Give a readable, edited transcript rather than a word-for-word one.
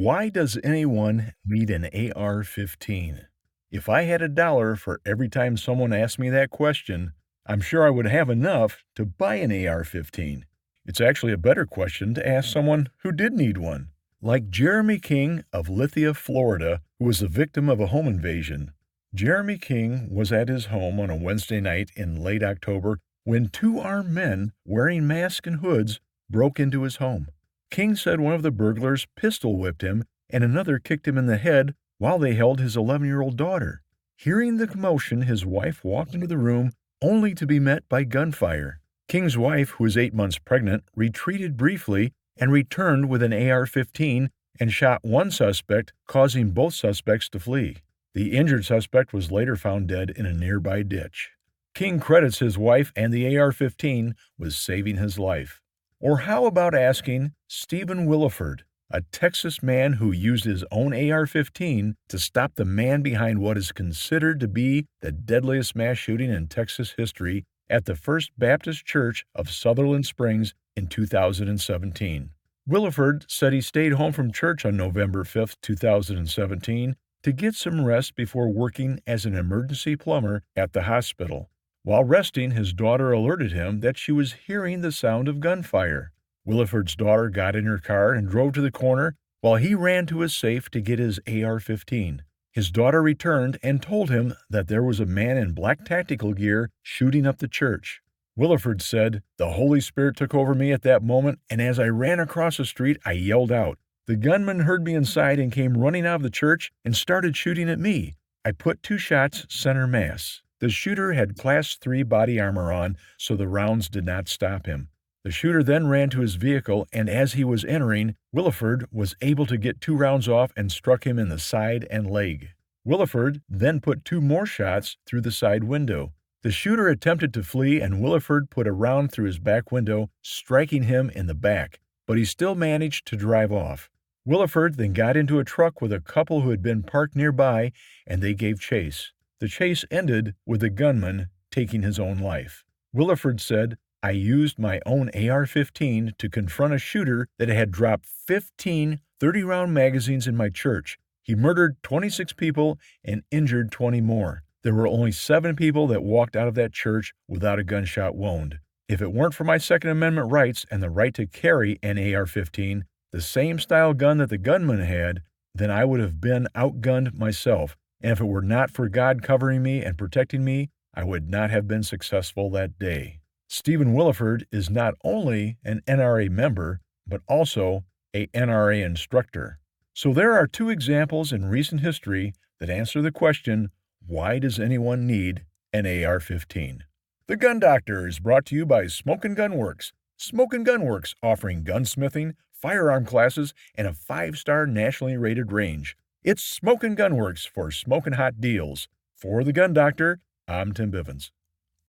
Why does anyone need an AR-15? If I had a dollar for every time someone asked me that question, I'm sure I would have enough to buy an AR-15. It's actually a better question to ask someone who did need one, like Jeremy King of Lithia, Florida, who was the victim of a home invasion. Jeremy King was at his home on a Wednesday night in late October when two armed men wearing masks and hoods broke into his home. King said one of the burglars pistol whipped him and another kicked him in the head while they held his 11-year-old daughter. Hearing the commotion, his wife walked into the room only to be met by gunfire. King's wife, who was 8 months pregnant, retreated briefly and returned with an AR-15 and shot one suspect, causing both suspects to flee. The injured suspect was later found dead in a nearby ditch. King credits his wife and the AR-15 with saving his life. Or how about asking Stephen Williford, a Texas man who used his own AR-15 to stop the man behind what is considered to be the deadliest mass shooting in Texas history at the First Baptist Church of Sutherland Springs in 2017. Williford said he stayed home from church on November 5, 2017, to get some rest before working as an emergency plumber at the hospital. While resting, his daughter alerted him that she was hearing the sound of gunfire. Williford's daughter got in her car and drove to the corner while he ran to his safe to get his AR-15. His daughter returned and told him that there was a man in black tactical gear shooting up the church. Williford said, "The Holy Spirit took over me at that moment, and as I ran across the street, I yelled out. The gunman heard me inside and came running out of the church and started shooting at me. I put 2 shots center mass. The shooter had Class 3 body armor on, so the rounds did not stop him. The shooter then ran to his vehicle, and as he was entering, Williford was able to get 2 rounds off and struck him in the side and leg. Williford then put 2 more shots through the side window. The shooter attempted to flee, and Williford put a round through his back window, striking him in the back, but he still managed to drive off. Williford then got into a truck with a couple who had been parked nearby, and they gave chase. The chase ended with the gunman taking his own life. Williford said, "I used my own AR-15 to confront a shooter that had dropped 15 30-round magazines in my church. He murdered 26 people and injured 20 more. There were only 7 people that walked out of that church without a gunshot wound. If it weren't for my Second Amendment rights and the right to carry an AR-15, the same style gun that the gunman had, then I would have been outgunned myself. And if it were not for God covering me and protecting me, I would not have been successful that day." Stephen Williford is not only an NRA member, but also a NRA instructor. So there are 2 examples in recent history that answer the question, why does anyone need an AR-15? The Gun Doctor is brought to you by Smokin' Gun Works. Smokin' Gun Works offering gunsmithing, firearm classes, and a 5-star nationally rated range. It's Smokin' Gun Works for smoking hot deals. For the Gun Doctor, I'm Tim Bivens.